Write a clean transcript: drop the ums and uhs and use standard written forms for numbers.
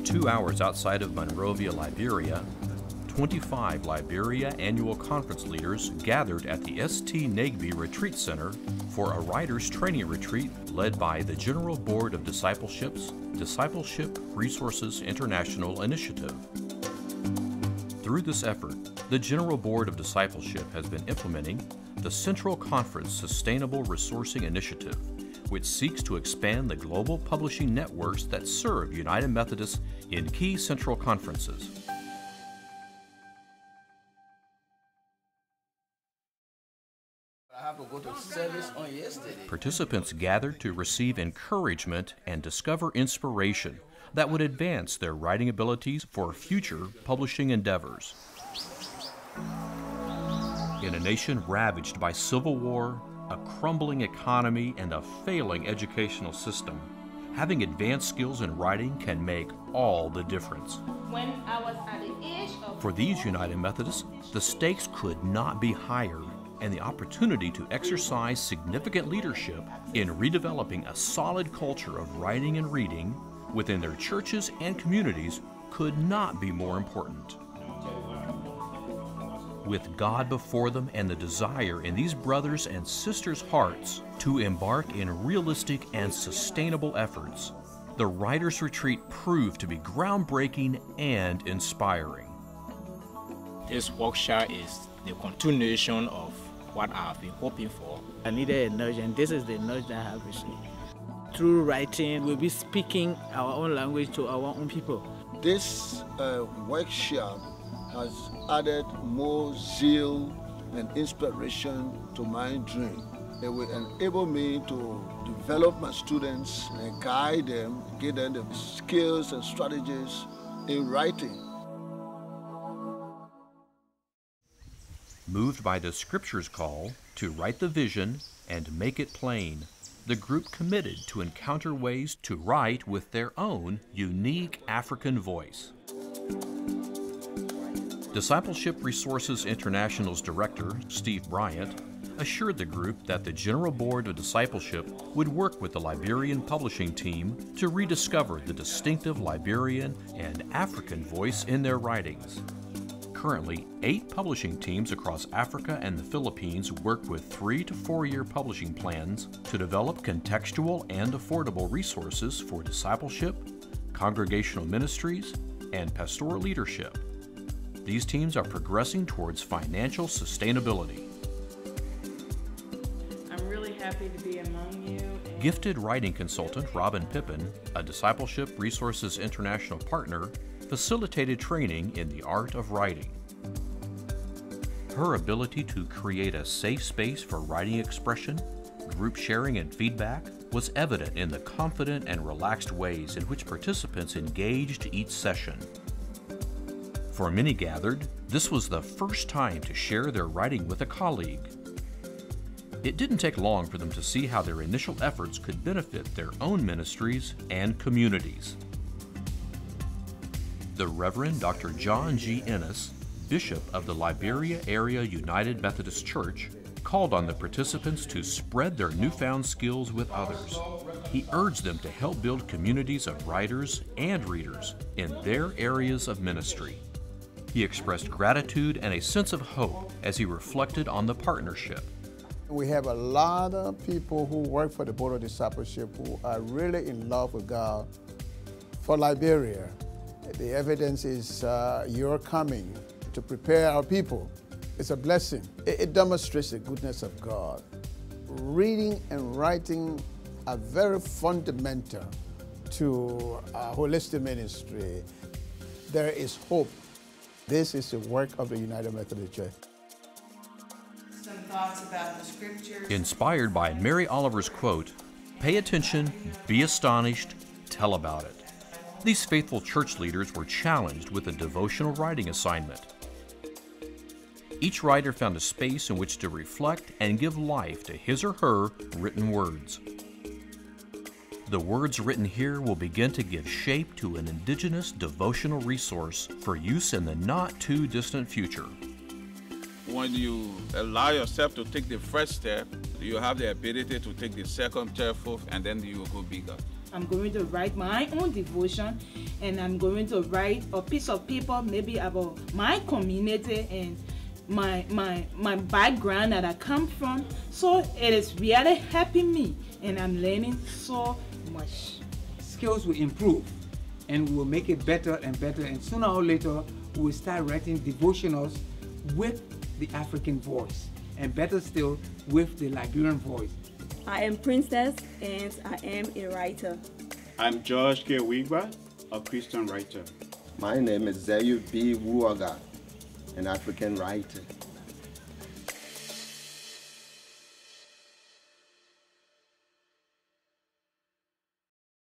2 hours outside of Monrovia, Liberia, 25 Liberia Annual Conference leaders gathered at the Nagbe Retreat Center for a writers' training retreat led by the General Board of Discipleship's Discipleship Resources International Initiative. Through this effort, the General Board of Discipleship has been implementing the Central Conference Sustainable Resourcing Initiative, which seeks to expand the global publishing networks that serve United Methodists in key central conferences. I have to go to service on yesterday. Participants gathered to receive encouragement and discover inspiration that would advance their writing abilities for future publishing endeavors. In a nation ravaged by civil war, a crumbling economy, and a failing educational system, having advanced skills in writing can make all the difference. When I was at the age of... For these United Methodists, the stakes could not be higher, and the opportunity to exercise significant leadership in redeveloping a solid culture of writing and reading within their churches and communities could not be more important. With God before them and the desire in these brothers and sisters' hearts to embark in realistic and sustainable efforts, the Writers' Retreat proved to be groundbreaking and inspiring. This workshop is the continuation of what I've been hoping for. I needed a nudge, and this is the nudge that I have received. Through writing, we'll be speaking our own language to our own people. This workshop has added more zeal and inspiration to my dream. It will enable me to develop my students and guide them, give them the skills and strategies in writing. Moved by the Scripture's call to write the vision and make it plain, the group committed to encounter ways to write with their own unique African voice. Discipleship Resources International's director, Steve Bryant, assured the group that the General Board of Discipleship would work with the Liberian publishing team to rediscover the distinctive Liberian and African voice in their writings. Currently, 8 publishing teams across Africa and the Philippines work with 3 to 4 year publishing plans to develop contextual and affordable resources for discipleship, congregational ministries, and pastoral leadership. These teams are progressing towards financial sustainability. I'm really happy to be among you. Gifted writing consultant Robin Pippin, a Discipleship Resources International partner, facilitated training in the art of writing. Her ability to create a safe space for writing expression, group sharing, and feedback was evident in the confident and relaxed ways in which participants engaged each session. For many gathered, this was the first time to share their writing with a colleague. It didn't take long for them to see how their initial efforts could benefit their own ministries and communities. The Reverend Dr. John G. Ennis, Bishop of the Liberia Area United Methodist Church, called on the participants to spread their newfound skills with others. He urged them to help build communities of writers and readers in their areas of ministry. He expressed gratitude and a sense of hope as he reflected on the partnership. We have a lot of people who work for the Board of Discipleship who are really in love with God. For Liberia, the evidence is your coming to prepare our people. It's a blessing. It demonstrates the goodness of God. Reading and writing are very fundamental to holistic ministry. There is hope. This is the work of the United Methodist Church. Some thoughts about the scriptures. Inspired by Mary Oliver's quote, "Pay attention, be astonished, tell about it." These faithful church leaders were challenged with a devotional writing assignment. Each writer found a space in which to reflect and give life to his or her written words. The words written here will begin to give shape to an indigenous devotional resource for use in the not-too-distant future. When you allow yourself to take the first step, you have the ability to take the second, third, fourth, and then you will go bigger. I'm going to write my own devotion, and I'm going to write a piece of paper maybe about my community and my background that I come from. So it is really helping me, and I'm learning so much. Skills will improve, and we will make it better and better, and sooner or later we will start writing devotionals with the African voice, and better still with the Liberian voice. I am Princess, and I am a writer. I'm George K. Wigba, a Christian writer. My name is Zayu B. Wuaga, an African writer.